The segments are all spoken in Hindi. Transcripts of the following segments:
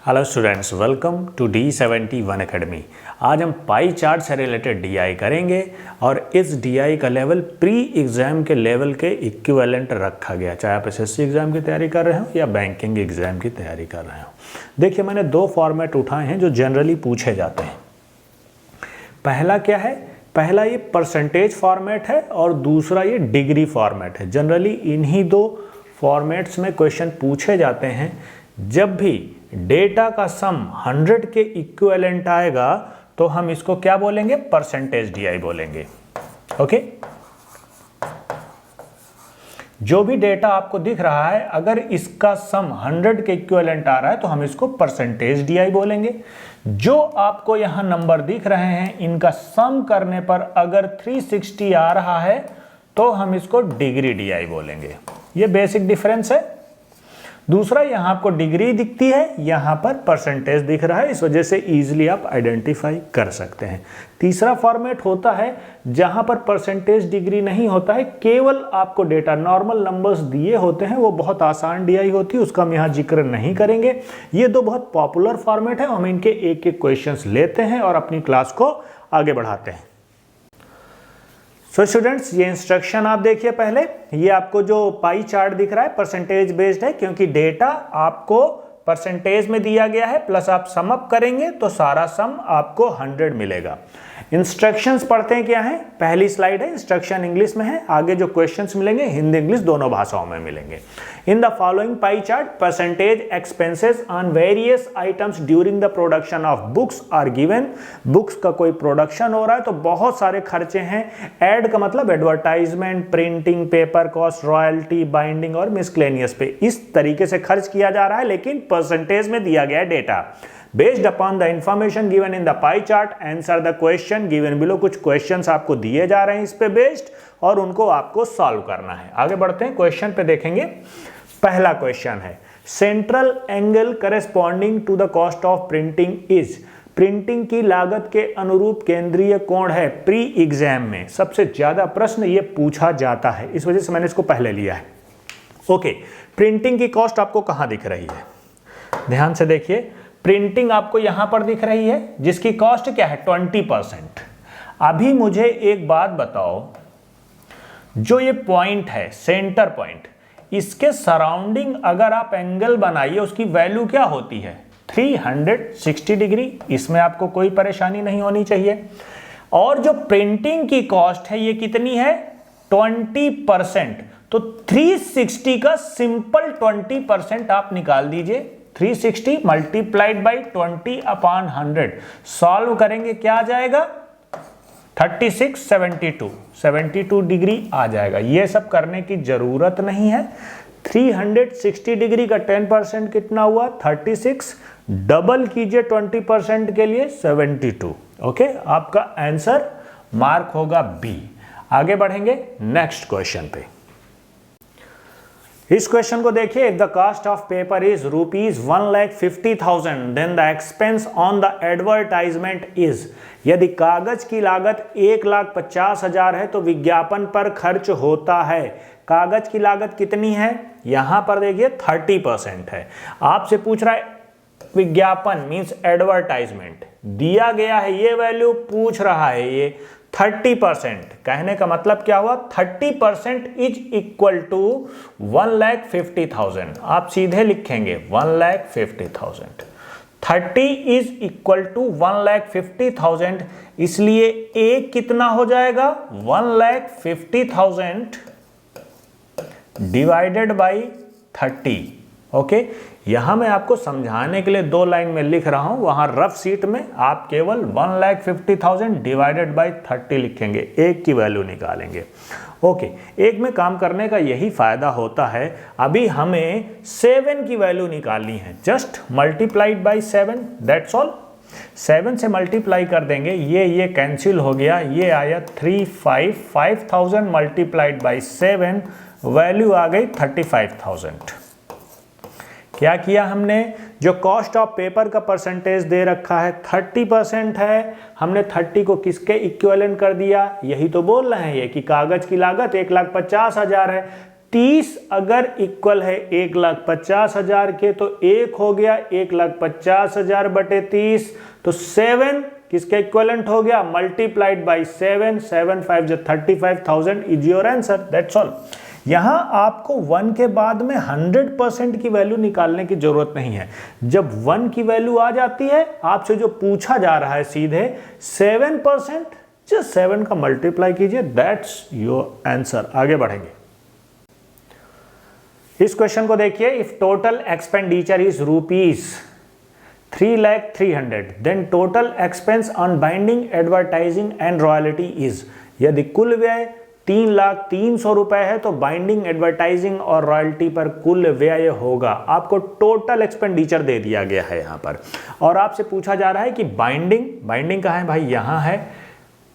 Hello students, welcome to D71 academy. आज हम पाई चार्ट से रिलेटेड डीआई करेंगे और इस डीआई का लेवल प्री एग्ज़ाम के लेवल के इक्विवेलेंट रखा गया, चाहे आप एसएससी एग्ज़ाम की तैयारी कर रहे हो या बैंकिंग एग्ज़ाम की तैयारी कर रहे हो। देखिए, मैंने दो फॉर्मेट उठाए हैं जो जनरली पूछे जाते हैं। पहला क्या है? पहला ये परसेंटेज फॉर्मेट है और दूसरा ये डिग्री फॉर्मेट है। जनरली इन्हीं दो फॉर्मेट्स में क्वेश्चन पूछे जाते हैं। जब भी डेटा का सम 100 के इक्विवेलेंट आएगा तो हम इसको क्या बोलेंगे? परसेंटेज डीआई बोलेंगे। ओके, जो भी डेटा आपको दिख रहा है, अगर इसका सम 100 के इक्विवेलेंट आ रहा है तो हम इसको परसेंटेज डीआई बोलेंगे। जो आपको यहां नंबर दिख रहे हैं, इनका सम करने पर अगर 360 आ रहा है तो हम इसको डिग्री डीआई बोलेंगे। ये बेसिक डिफरेंस है। दूसरा, यहां आपको डिग्री दिखती है, यहां पर परसेंटेज दिख रहा है, इस वजह से इजीली आप आइडेंटिफाई कर सकते हैं। तीसरा फॉर्मेट होता है जहां पर परसेंटेज डिग्री नहीं होता है, केवल आपको डेटा नॉर्मल नंबर्स दिए होते हैं। वो बहुत आसान डीआई होती है, उसका हम यहां जिक्र नहीं करेंगे। ये दो बहुत पॉपुलर फॉर्मेट है, हम इनके एक एक क्वेश्चंस लेते हैं और अपनी क्लास को आगे बढ़ाते हैं। सो स्टूडेंट्स, ये इंस्ट्रक्शन आप देखिए। पहले ये आपको जो पाई चार्ट दिख रहा है परसेंटेज बेस्ड है, क्योंकि डेटा आपको परसेंटेज में दिया गया है, प्लस आप सम अप करेंगे तो सारा सम आपको 100 मिलेगा। इंस्ट्रक्शंस पढ़ते हैं क्या है। पहली स्लाइड है, इंस्ट्रक्शन इंग्लिश में है, आगे जो क्वेश्चंस मिलेंगे हिंदी इंग्लिश दोनों भाषाओं में मिलेंगे। In the following pie chart percentage expenses on various items during the production of books are given. Books का कोई प्रोडक्शन हो रहा है तो बहुत सारे खर्चे हैं। एड का मतलब advertisement, printing, paper cost, royalty, binding और मिसक्लेनियस पे इस तरीके से खर्च किया जा रहा है, लेकिन परसेंटेज में दिया गया data. Based upon the information given in the pie chart, answer the question given below। कुछ क्वेश्चंस आपको दिए जा रहे हैं इस पे बेस्ड, और उनको आपको सॉल्व करना है। आगे बढ़ते हैं, क्वेश्चन पे देखेंगे। पहला क्वेश्चन है, central angle corresponding to the cost of printing is. Printing की लागत के अनुरूप केंद्रीय कोण है प्री एग्जाम में। सबसे ज्यादा प्रश्न ये पूछा जाता है, इस वजह से मैंने इसको पहले लिया है। ओके, प्रिंटिंग की कॉस्ट आपको कहां दिख रही है? ध्यान से देखिए, प्रिंटिंग आपको यहां पर दिख रही है, जिसकी कॉस्ट क्या है? 20%। अभी मुझे एक बात बताओ, जो ये पॉइंट है सेंटर पॉइंट, इसके सराउंडिंग अगर आप एंगल बनाइए, उसकी वैल्यू क्या होती है? 360 डिग्री। इसमें आपको कोई परेशानी नहीं होनी चाहिए। और जो प्रिंटिंग की कॉस्ट है ये कितनी है? 20%। तो 360 का सिंपल 20% आप निकाल दीजिए। 360 मल्टीप्लाइड बाई 20/100 सॉल्व करेंगे, क्या आ जाएगा? 72 डिग्री आ जाएगा। ये सब करने की जरूरत नहीं है। 360 डिग्री का 10% कितना हुआ? 36। डबल कीजिए 20% के लिए 72। ओके, आपका आंसर मार्क होगा बी। आगे बढ़ेंगे नेक्स्ट क्वेश्चन पे। इस क्वेश्चन को देखिए, if the cost of paper is ₹1,50,000 then the expense on the advertisement is. यदि कागज की लागत 1,50,000 है तो विज्ञापन पर खर्च होता है। कागज की लागत कितनी है? यहां पर देखिए 30% है। आपसे पूछ रहा है विज्ञापन मींस एडवर्टाइजमेंट, दिया गया है ये वैल्यू, पूछ रहा है ये 30%। कहने का मतलब क्या हुआ? 30% इज इक्वल टू 1,50,000। आप सीधे लिखेंगे 1,50,000। 30 इज इक्वल टू 1,50,000, इसलिए ए कितना हो जाएगा? 1,50,000 डिवाइडेड बाई 30। ओके, यहां मैं आपको समझाने के लिए 2 लाइन में लिख रहा हूं, वहां रफ सीट में आप केवल 1,50,000 डिवाइडेड बाई 30 लिखेंगे, एक की वैल्यू निकालेंगे। ओके, एक में काम करने का यही फायदा होता है। अभी हमें 7 की वैल्यू निकालनी है, just multiplied by 7, that's all. 7 से मल्टीप्लाई कर देंगे, ये कैंसिल हो गया, ये आया 5,000 मल्टीप्लाइड बाई 7, वैल्यू आ गई 35,000। क्या किया हमने? जो कॉस्ट ऑफ पेपर का परसेंटेज दे रखा है 30% है, हमने 30 को किसके इक्विवेलेंट कर दिया? यही तो बोल रहे हैं ये कि कागज की लागत 1,50,000 है, 30 अगर इक्वल है 1,50,000 के तो एक हो गया 1,50,000 बटे 30, तो 7 किसका इक्वलेंट हो गया, मल्टीप्लाइड बाई 7, 7 5 जो 35,000 is your answer, that's all. यहां आपको 1 के बाद में 100% की वैल्यू निकालने की जरूरत नहीं है। जब 1 की वैल्यू आ जाती है, आपसे जो पूछा जा रहा है सीधे 7%, जस्ट 7 का मल्टीप्लाई कीजिए, दैट्स योर आंसर। आगे बढ़ेंगे। इस क्वेश्चन को देखिए, if total expenditure is ₹3,03,000 then total expense on binding, advertising and royalty is. यदि कुल व्यय 3,03,000 रुपए है तो बाइंडिंग, एडवर्टाइजिंग और रॉयल्टी पर कुल व्यय होगा। आपको टोटल एक्सपेंडिचर दे दिया गया है यहां पर, और आपसे पूछा जा रहा है कि बाइंडिंग कहां है भाई, यहां है,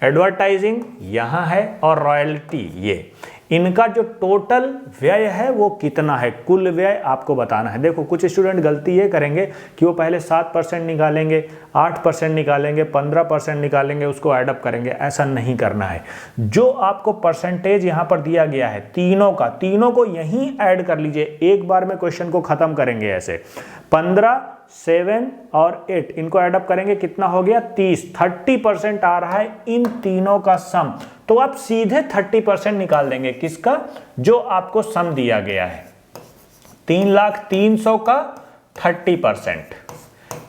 एडवर्टाइजिंग यहां है, और रॉयल्टी ये, इनका जो टोटल व्यय है वो कितना है, कुल व्यय आपको बताना है। देखो कुछ स्टूडेंट गलती ये करेंगे कि वो पहले 7% निकालेंगे, 8% निकालेंगे, 15% निकालेंगे, उसको एडअप करेंगे। ऐसा नहीं करना है। जो आपको परसेंटेज यहाँ पर दिया गया है तीनों को यहीं ऐड कर लीजिए। एक बार में क्वेश्चन को खत्म करेंगे ऐसे। 15, 7 और 8 इनको एडअप करेंगे, कितना हो गया 30% आ रहा है इन तीनों का सम। तो आप सीधे 30% निकाल देंगे, किसका, जो आपको सम दिया गया है 3,03,000 का 30%।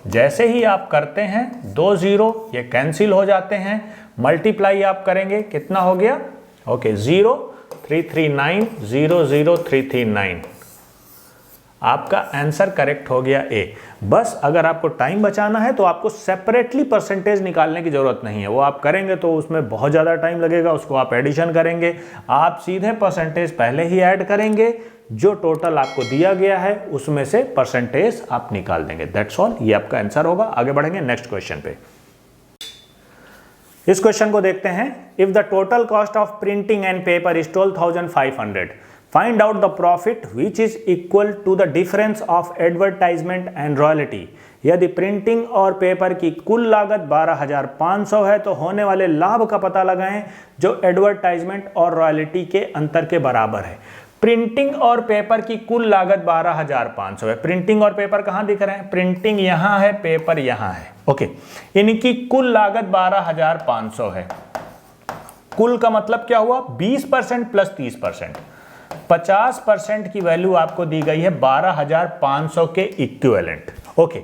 जैसे ही आप करते हैं 2 0 ये कैंसिल हो जाते हैं, मल्टीप्लाई आप करेंगे, कितना हो गया, ओके 0,339,00339, आपका आंसर करेक्ट हो गया ए। बस अगर आपको टाइम बचाना है तो आपको सेपरेटली परसेंटेज निकालने की जरूरत नहीं है, वो आप करेंगे तो उसमें बहुत ज़्यादा टाइम लगेगा, उसको आप एडिशन करेंगे। आप सीधे परसेंटेज पहले ही ऐड करेंगे, जो टोटल आपको दिया गया है उसमें से परसेंटेज आप निकाल देंगे, दैट्स ऑल। ये आपका आंसर होगा। आगे बढ़ेंगे नेक्स्ट क्वेश्चन पे। इस क्वेश्चन को देखते हैं। If the total cost of printing and paper is 12,500, find out the profit which is equal to the difference of advertisement and royalty। यदि प्रिंटिंग और पेपर की कुल लागत 12,500 है तो होने वाले लाभ का पता लगाएं जो एडवर्टाइजमेंट और रॉयल्टी के अंतर के बराबर है। प्रिंटिंग और पेपर की कुल लागत 12,500 है। प्रिंटिंग और पेपर कहां दिख रहे हैं, प्रिंटिंग यहां है, पेपर यहां है, ओके। इनकी कुल लागत 12,500 है। कुल का मतलब क्या हुआ, 20% प्लस 30%, 50% की वैल्यू आपको दी गई है 12,500 के इक्विवेलेंट, ओके।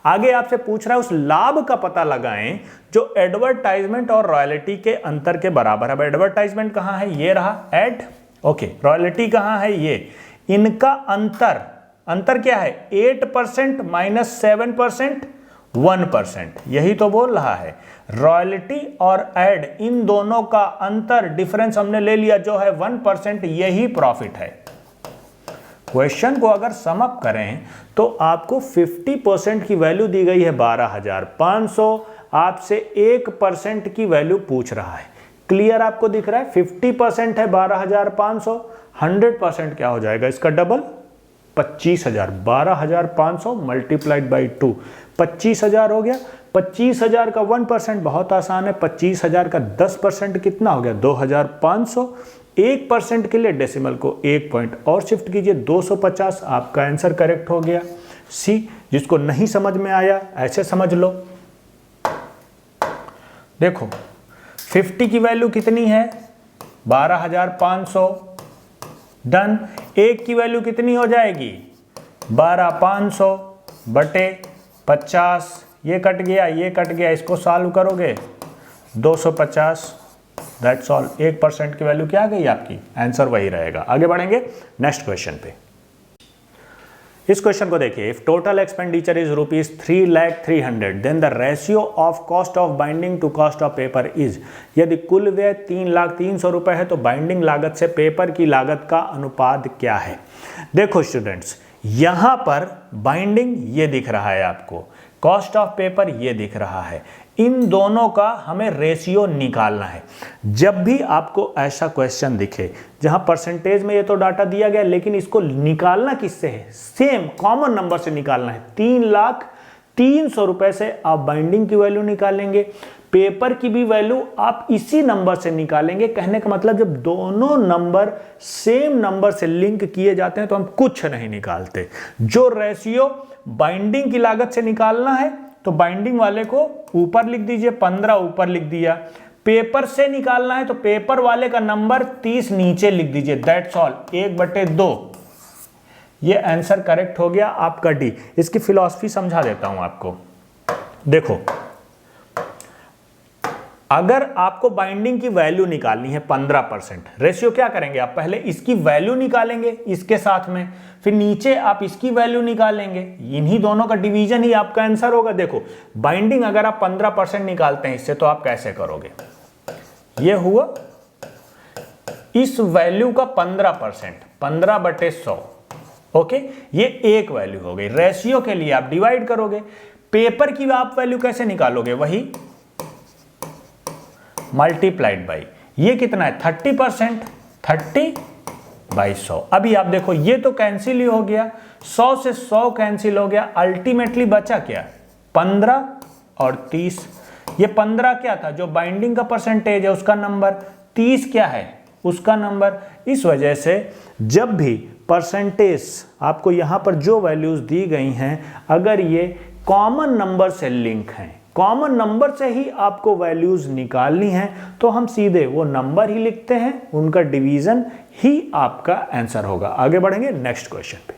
आगे आपसे पूछ रहा है उस लाभ का पता लगाएं जो एडवर्टाइजमेंट और रॉयल्टी के अंतर के बराबर है। एडवर्टाइजमेंट कहां है, ये रहा एड, ओके। रॉयल्टी कहां है, ये। इनका अंतर क्या है, 8% माइनस 7%, 1%, यही तो बोल रहा है। रॉयल्टी और एड इन दोनों का अंतर, डिफरेंस हमने ले लिया जो है 1%, यही प्रॉफिट है। क्वेश्चन को अगर सम अप करें तो आपको 50% की वैल्यू दी गई है 12,500, आपसे 1% की वैल्यू पूछ रहा है। क्लियर आपको दिख रहा है, 50% है 12,500, 100% क्या हो जाएगा इसका डबल, 25,000। 12,500 मल्टीप्लाइड बाई 2, 25,000 हो गया। 25,000 का 1% बहुत आसान है, 25,000 का 10% कितना हो गया, 2,500। 1% के लिए डेसिमल को 1 पॉइंट और शिफ्ट कीजिए, 250। आपका आंसर करेक्ट हो गया सी। जिसको नहीं समझ में आया ऐसे समझ लो। देखो 50 की वैल्यू कितनी है, 12,500, डन। 1 की वैल्यू कितनी हो जाएगी, 12,500 बटे 50, ये कट गया, ये कट गया, इसको सॉल्व करोगे 250, दैट्स ऑल। 1% की वैल्यू क्या आ गई आपकी, आंसर वही रहेगा। आगे बढ़ेंगे नेक्स्ट क्वेश्चन पे। इस क्वेश्चन को देखिए, if total expenditure is ₹3,03,000 then the ratio of cost of binding to cost of paper is. यदि कुल व्यय 3,03,000 रुपए है तो बाइंडिंग लागत से पेपर की लागत का अनुपात क्या है। देखो स्टूडेंट्स, यहां पर बाइंडिंग ये दिख रहा है आपको, कॉस्ट ऑफ पेपर ये दिख रहा है। इन दोनों का हमें रेशियो निकालना है। जब भी आपको ऐसा क्वेश्चन दिखे जहां परसेंटेज में ये तो डाटा दिया गया, लेकिन इसको निकालना किससे है, सेम कॉमन नंबर से निकालना है। 3,03,000 रुपए से आप बाइंडिंग की वैल्यू निकालेंगे, पेपर की भी वैल्यू आप इसी नंबर से निकालेंगे। कहने का मतलब जब दोनों नंबर सेम नंबर से लिंक किए जाते हैं तो हम कुछ नहीं निकालते। जो रेशियो बाइंडिंग की लागत से निकालना है तो बाइंडिंग वाले को ऊपर लिख दीजिए, 15 ऊपर लिख दिया। पेपर से निकालना है तो पेपर वाले का नंबर 30 नीचे लिख दीजिए। That's all, 1/2। ये आंसर करेक्ट हो गया आपका डी। इसकी फिलॉसफी समझा देता हूं आपको। देखो, अगर आपको बाइंडिंग की वैल्यू निकालनी है 15%, रेशियो क्या करेंगे आप? पहले इसकी वैल्यू निकालेंगे इसके साथ में, फिर नीचे आप इसकी वैल्यू निकालेंगे। इन्हीं दोनों का डिवीजन ही आपका आंसर होगा। देखो, बाइंडिंग अगर आप 15% निकालते हैं इससे तो आप कैसे करोगे? ये हुआ इस वैल्यू का 15%, 15/100। ओके, ये एक वैल्यू हो गई। रेशियो के लिए आप डिवाइड करोगे। पेपर की आप वैल्यू कैसे निकालोगे? वही मल्टीप्लाइड बाई, ये कितना है 30%, 30/100। अभी आप देखो, ये तो कैंसिल ही हो गया, 100 से 100 कैंसिल हो गया। अल्टीमेटली बचा क्या? 15 और 30। ये 15 क्या था? जो बाइंडिंग का परसेंटेज है उसका नंबर, 30 क्या है? उसका नंबर। इस वजह से जब भी परसेंटेज आपको यहां पर जो वैल्यूज दी गई हैं, अगर ये कॉमन नंबर से लिंक हैं, कॉमन नंबर से ही आपको वैल्यूज निकालनी है, तो हम सीधे वो नंबर ही लिखते हैं, उनका डिवीजन ही आपका आंसर होगा। आगे बढ़ेंगे नेक्स्ट क्वेश्चन पे।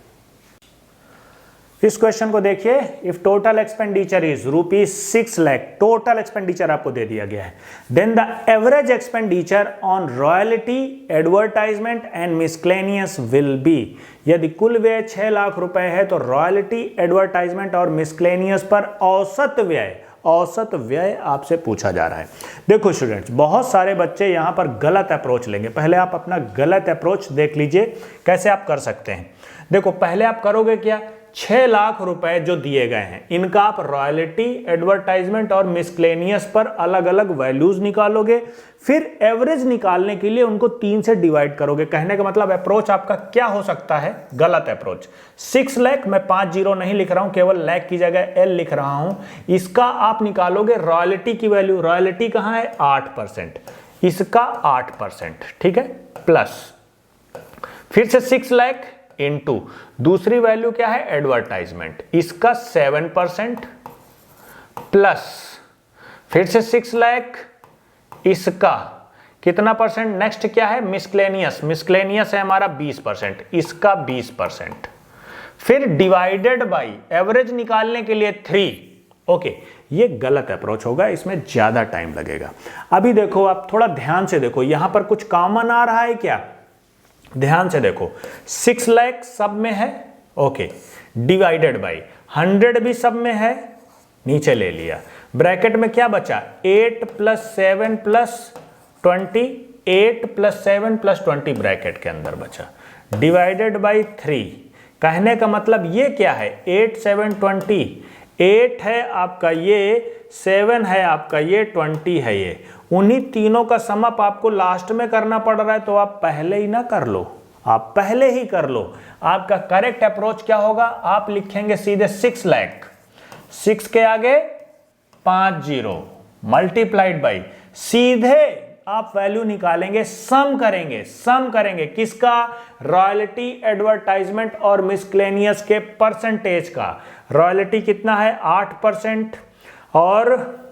इस क्वेश्चन को देखिए, if total expenditure is ₹6 lakh, total expenditure आपको दे दिया गया है, then the average expenditure on royalty, advertisement and miscellaneous will be. यदि कुल व्यय 6 लाख रुपए है तो रॉयल्टी, एडवर्टाइजमेंट और मिसक्लेनियस पर औसत व्यय आपसे पूछा जा रहा है। देखो स्टूडेंट्स, बहुत सारे बच्चे यहां पर गलत अप्रोच लेंगे। पहले आप अपना गलत अप्रोच देख लीजिए कैसे आप कर सकते हैं। देखो, पहले आप करोगे क्या? 6 लाख रुपए जो दिए गए हैं, इनका आप रॉयल्टी, एडवर्टाइजमेंट और मिसक्लेनियस पर अलग अलग वैल्यूज निकालोगे। फिर एवरेज निकालने के लिए उनको 3 से डिवाइड करोगे। कहने का मतलब अप्रोच आपका क्या हो सकता है? गलत अप्रोच। 6 लाख, मैं 5 जीरो नहीं लिख रहा हूं, केवल लाख की जगह एल लिख रहा हूं। इसका आप निकालोगे रॉयल्टी की वैल्यू। रॉयल्टी कहां है? 8%। इसका 8%, ठीक है, प्लस फिर से 6 लाख इनटू दूसरी वैल्यू क्या है? एडवर्टाइजमेंट, इसका 7% प्लस फिर से 6 लाख, इसका कितना परसेंट? नेक्स्ट क्या है? मिसक्लेनियस, मिसक्लेनियस है हमारा 20%, इसका 20%, फिर डिवाइडेड बाई एवरेज निकालने के लिए 3। ओके, ये गलत अप्रोच होगा, इसमें ज्यादा टाइम लगेगा। अभी देखो, आप थोड़ा ध्यान से देखो, यहां पर कुछ कॉमन आ रहा है क्या? ध्यान से देखो, 6 लाख सब में है, ओके, डिवाइडेड बाई 100 भी सब में है, नीचे ले लिया। ब्रैकेट में क्या बचा? 8 + 7 + 20, 8 + 7 + 20 ब्रैकेट के अंदर बचा, डिवाइडेड बाई 3। कहने का मतलब ये क्या है? 8 7 20, 8 है आपका ये, 7 है आपका ये, 20 है ये। उन्हीं तीनों का सम अप आपको लास्ट में करना पड़ रहा है, तो आप पहले ही ना कर लो, आप पहले ही कर लो। आपका करेक्ट अप्रोच क्या होगा? आप लिखेंगे सीधे 6 लाख, 6 के आगे 5 जीरो, मल्टीप्लाइड बाई, सीधे आप वैल्यू निकालेंगे, सम करेंगे किसका? रॉयल्टी, एडवर्टाइजमेंट और मिसक्लेनियस के परसेंटेज का। रॉयल्टी कितना है? 8% और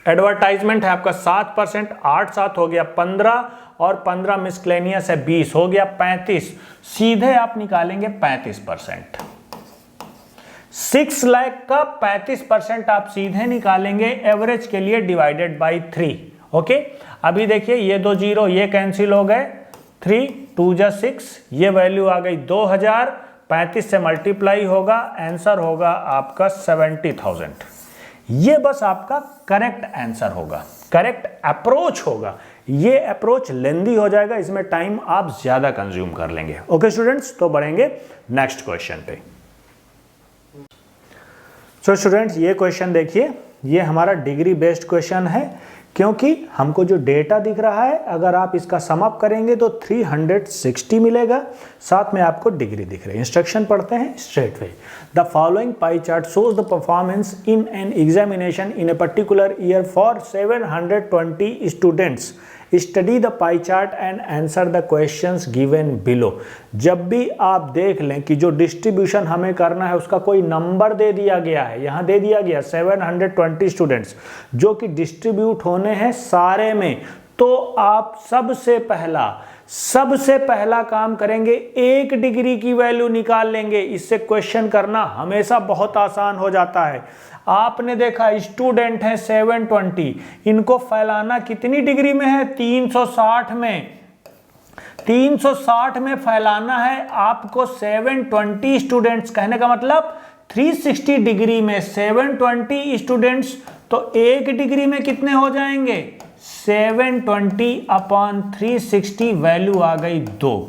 एडवर्टाइजमेंट है आपका 7%, 8 7 हो गया 15 और 15 मिसक्लेनियस है 20, हो गया 35। सीधे आप निकालेंगे 35%। 6 लाख का 35% आप सीधे निकालेंगे एवरेज के लिए, डिवाइडेड बाई 3। ओके, अभी देखिए, ये 2 जीरो ये कैंसिल हो गए, 3 2 जा 6, ये वैल्यू आ गई 2000, 35 से मल्टीप्लाई होगा, आंसर होगा आपका 70,000। ये बस आपका करेक्ट आंसर होगा, करेक्ट अप्रोच होगा। ये अप्रोच लेंदी हो जाएगा, इसमें टाइम आप ज्यादा कंज्यूम कर लेंगे। ओके स्टूडेंट्स, तो बढ़ेंगे नेक्स्ट क्वेश्चन पे। सो स्टूडेंट्स, ये क्वेश्चन देखिए, ये हमारा डिग्री बेस्ड क्वेश्चन है। क्योंकि हमको जो डेटा दिख रहा है अगर आप इसका सम अप करेंगे तो 360 मिलेगा, साथ में आपको डिग्री दिख रही है। इंस्ट्रक्शन पढ़ते हैं straight way. The following pie chart shows the performance in an examination in a particular year for 720 students. Study the pie chart and answer the questions given below. जब भी आप देख लें कि जो डिस्ट्रीब्यूशन हमें करना है उसका कोई नंबर दे दिया गया है, यहाँ दे दिया गया 720 स्टूडेंट्स जो कि डिस्ट्रीब्यूट होने हैं सारे में, तो आप सबसे पहला काम करेंगे 1 डिग्री की वैल्यू निकाल लेंगे। इससे क्वेश्चन करना हमेशा बहुत आसान हो जाता है। आपने देखा स्टूडेंट हैं 720, इनको फैलाना कितनी डिग्री में है? 360 में। 360 में फैलाना है आपको 720 स्टूडेंट्स, कहने का मतलब 360 डिग्री में 720 स्टूडेंट्स, तो 1 डिग्री में कितने हो जाएंगे? 720/360, वैल्यू आ गई 2।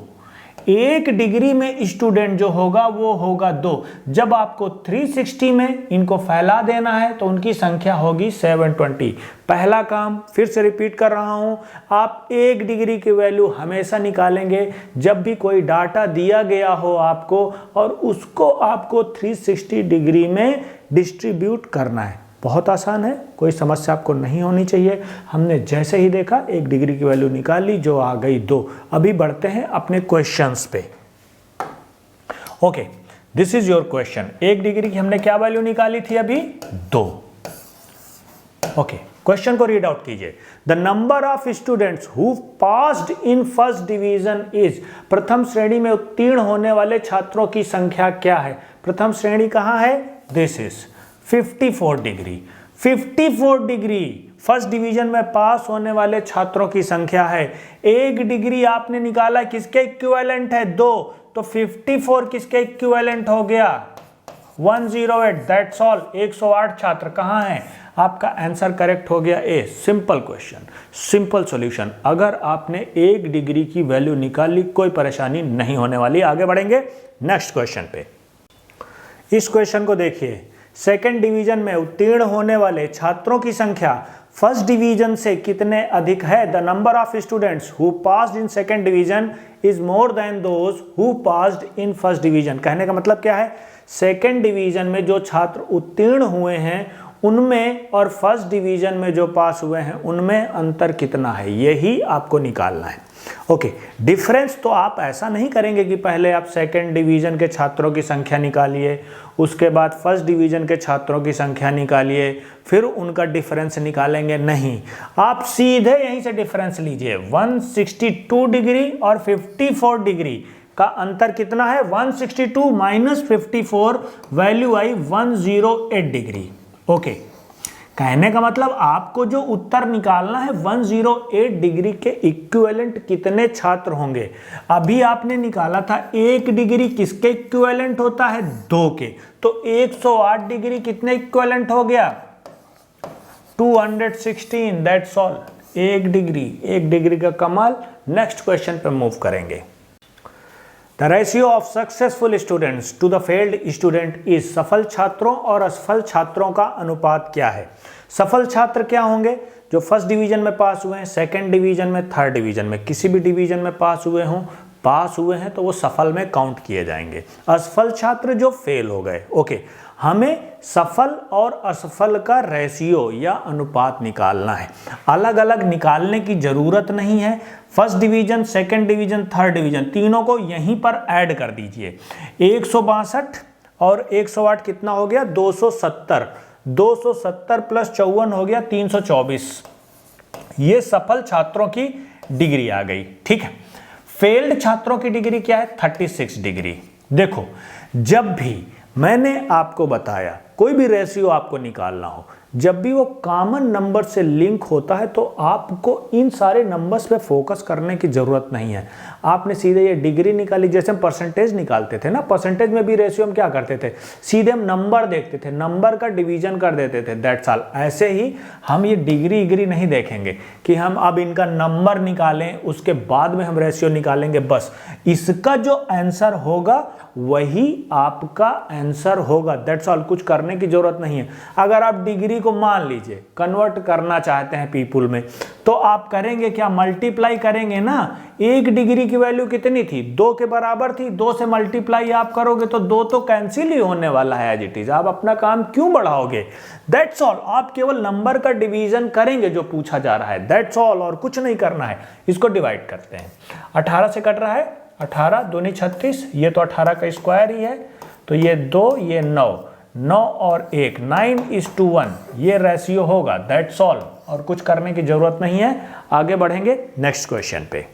1 डिग्री में स्टूडेंट जो होगा वो होगा 2। जब आपको 360 में इनको फैला देना है तो उनकी संख्या होगी 720। पहला काम फिर से रिपीट कर रहा हूं, आप 1 डिग्री की वैल्यू हमेशा निकालेंगे जब भी कोई डाटा दिया गया हो आपको, और उसको आपको 360 डिग्री में डिस्ट्रीब्यूट करना है। बहुत आसान है, कोई समस्या आपको नहीं होनी चाहिए। हमने जैसे ही देखा 1 डिग्री की वैल्यू निकाल ली जो आ गई 2। अभी बढ़ते हैं अपने क्वेश्चंस पे। Okay, this is your question. 1 degree की हमने क्या वैल्यू निकाली थी अभी? 2। ओके, क्वेश्चन को रीड आउट कीजिए। The number of students who passed in first division is. प्रथम श्रेणी में उत्तीर्ण होने वाले छात्रों की संख्या क्या है? प्रथम श्रेणी कहां है? This is 54 degree. 54 degree first division में पास होने वाले छात्रों की संख्या है। 1 डिग्री आपने निकाला, किसके इक्विवेलेंट है? 2, तो 54 किसके इक्विवेलेंट हो गया? 108। That's all. 108 छात्र कहां हैं? आपका आंसर करेक्ट हो गया A. Simple question, simple solution. अगर आपने 1 डिग्री की वैल्यू निकाल ली कोई परेशानी नहीं होने वाली। आगे बढ़ेंगे नेक्स्ट क्वेश्चन पे। इस क्वेश्चन को देखिए। सेकेंड डिवीजन में उत्तीर्ण होने वाले छात्रों की संख्या फर्स्ट डिवीजन से कितने अधिक है? The number of students who passed in second division is more than those who passed in first division. कहने का मतलब क्या है? सेकेंड डिवीजन में जो छात्र उत्तीर्ण हुए हैं उनमें और फर्स्ट डिवीजन में जो पास हुए हैं उनमें अंतर कितना है, यही आपको निकालना है। ओके, डिफरेंस तो आप ऐसा नहीं करेंगे कि पहले आप सेकेंड डिवीजन के छात्रों की संख्या निकालिए, उसके बाद फर्स्ट डिवीजन के छात्रों की संख्या निकालिए, फिर उनका डिफरेंस निकालेंगे। नहीं, आप सीधे यहीं से डिफरेंस लीजिए। 162 डिग्री और 54 डिग्री का अंतर कितना है? 162 माइनस 54, वैल्यू आई 108 डिग्री। ओके, कहने का मतलब आपको जो उत्तर निकालना है 108 डिग्री के इक्विवेलेंट कितने छात्र होंगे। अभी आपने निकाला था 1 डिग्री किसके इक्विवेलेंट होता है? 2 के, तो 108 डिग्री कितने इक्विवेलेंट हो गया? 216। That's all. 1 डिग्री का कमाल। नेक्स्ट क्वेश्चन पे मूव करेंगे। The ratio of successful students to the failed student is. सफल छात्रों और असफल छात्रों का अनुपात क्या है? सफल छात्र क्या होंगे? जो फर्स्ट डिवीजन में पास हुए हैं, सेकंड डिवीजन में, थर्ड डिवीजन में, किसी भी डिवीजन में पास हुए हैं तो वो सफल में काउंट किए जाएंगे। असफल छात्र जो फेल हो गए। ओके, हमें सफल और असफल का रेशियो या अनुपात निकालना है। अलग अलग निकालने की जरूरत नहीं है। First division, second division, third division तीनों को यहीं पर ऐड कर दीजिए। 162 और 108 कितना हो गया? 270। 270 प्लस 54 हो गया 324। ये सफल छात्रों की डिग्री आ गई। ठीक है, फेल्ड छात्रों की डिग्री क्या है? 36 डिग्री। देखो, जब भी मैंने आपको बताया कोई भी रेशियो आपको निकालना हो, जब भी वो कॉमन नंबर से लिंक होता है तो आपको इन सारे नंबर्स पे फोकस करने की जरूरत नहीं है। आपने सीधे ये डिग्री निकाली, जैसे हम परसेंटेज निकालते थे ना, परसेंटेज में भी रेशियो हम क्या करते थे? सीधे हम नंबर देखते थे, नंबर का डिवीजन कर देते थे। That's all. ऐसे ही हम ये डिग्री नहीं देखेंगे कि हम अब इनका नंबर निकालें उसके बाद में हम रेशियो निकालेंगे। बस इसका जो आंसर होगा वही आपका आंसर होगा। That's all. कुछ करने की जरूरत नहीं है। अगर आप डिग्री को मान लीजिए कन्वर्ट करना चाहते हैं पीपुल में, तो आप करेंगे क्या, मल्टीप्लाई करेंगे ना। 1 डिग्री की वैल्यू कितनी थी, 2 के बराबर थी, 2 से मल्टीप्लाई आप करोगे तो 2 तो कैंसिल ही होने वाला है एज इट इज, आप अपना काम क्यों बढ़ाओगे। दैट्स ऑल, आप केवल नंबर का डिवीजन करेंगे जो पूछा जा रहा है, दैट्स ऑल, और कुछ नहीं करना है। इसको डिवाइड करते हैं, 18 से कट रहा है, 18 दूनी 36, ये तो 18 का स्क्वायर ही है, तो ये 2 ये 9, 9 और 1 9:1 ये रेशियो होगा, दैट्स ऑल, और कुछ करने की जरूरत नहीं है। आगे बढ़ेंगे नेक्स्ट क्वेश्चन पे।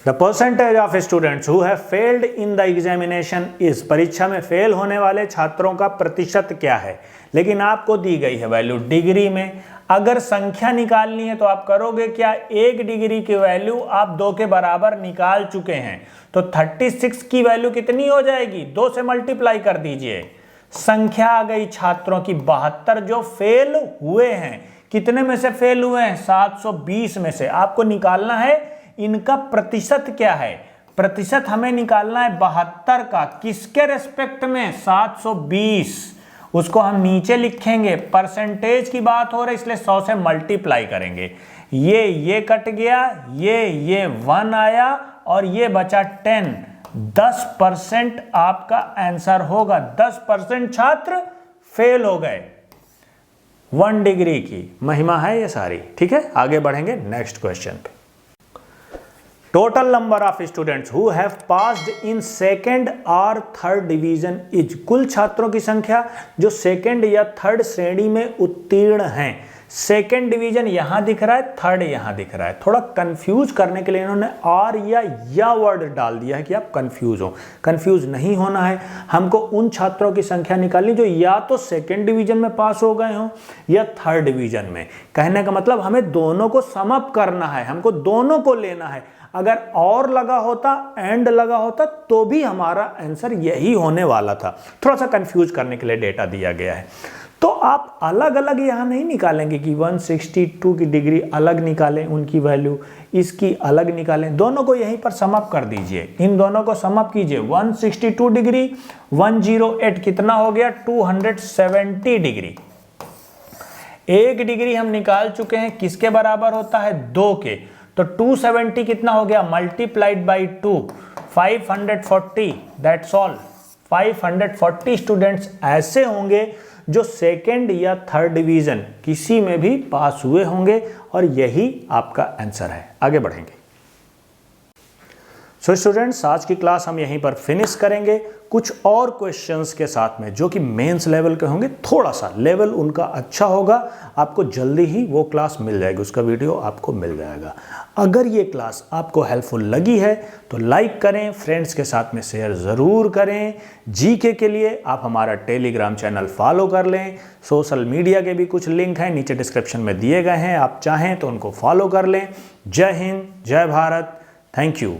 The percentage of students who have failed in the examination is, परीक्षा में फेल होने वाले छात्रों का प्रतिशत क्या है, लेकिन आपको दी गई है वैल्यू डिग्री में। अगर संख्या निकालनी है तो आप करोगे क्या, 1 डिग्री की वैल्यू आप 2 के बराबर निकाल चुके हैं, तो 36 की वैल्यू कितनी हो जाएगी, 2 से मल्टीप्लाई कर दीजिए। संख्या आ गई छात्रों की 72 जो फेल हुए हैं। कितने में से फेल हुए हैं, 720 में से। आपको निकालना है इनका प्रतिशत क्या है, प्रतिशत हमें निकालना है 72 का, किसके रेस्पेक्ट में, 720। उसको हम नीचे लिखेंगे, परसेंटेज की बात हो रही इसलिए 100 से मल्टीप्लाई करेंगे। ये कट गया, ये 1 आया और ये बचा 10, 10% आपका आंसर होगा। 10% छात्र फेल हो गए। 1 डिग्री की महिमा है ये सारी, ठीक है। आगे बढ़ेंगे नेक्स्ट क्वेश्चन पे। Total number of students who have passed in second और थर्ड डिवीजन इज, कुल छात्रों की संख्या जो सेकेंड या थर्ड श्रेणी में उत्तीर्ण हैं। सेकेंड डिवीजन यहां दिख रहा है, थर्ड यहां दिख रहा है। थोड़ा कंफ्यूज करने के लिए इन्होंने और या वर्ड डाल दिया है कि आप कंफ्यूज हो। कंफ्यूज नहीं होना है, हमको उन छात्रों की संख्या निकालनी जो या तो सेकेंड डिवीजन में पास हो गए हों या थर्ड डिवीजन में। कहने का मतलब हमें दोनों को सम अप करना है, हमको दोनों को लेना है। अगर और लगा होता, एंड लगा होता, तो भी हमारा आंसर यही होने वाला था। थोड़ा सा कंफ्यूज करने के लिए डेटा दिया गया है। तो आप अलग अलग यहां नहीं निकालेंगे कि 162 की डिग्री अलग निकालें उनकी वैल्यू, इसकी अलग निकालें, दोनों को यहीं पर सम अप कर दीजिए। इन दोनों को सम अप कीजिए, 162 डिग्री 108 कितना हो गया, 270 डिग्री। 1 डिग्री हम निकाल चुके हैं, किसके बराबर होता है, 2 के, तो 270 कितना हो गया, multiplied by 2, 540, that's all. 540 students ऐसे होंगे जो सेकेंड या थर्ड डिवीजन किसी में भी पास हुए होंगे, और यही आपका आंसर है। आगे बढ़ेंगे। सो स्टूडेंट्स, आज की क्लास हम यहीं पर फिनिश करेंगे कुछ और क्वेश्चंस के साथ में जो कि मेंस लेवल के होंगे। थोड़ा सा लेवल उनका अच्छा होगा, आपको जल्दी ही वो क्लास मिल जाएगी, उसका वीडियो आपको मिल जाएगा। अगर ये क्लास आपको हेल्पफुल लगी है तो लाइक करें, फ्रेंड्स के साथ में शेयर ज़रूर करें। जीके के लिए आप हमारा टेलीग्राम चैनल फॉलो कर लें। सोशल मीडिया के भी कुछ लिंक हैं नीचे डिस्क्रिप्शन में दिए गए हैं, आप चाहें तो उनको फॉलो कर लें। जय हिंद, जय भारत, थैंक यू।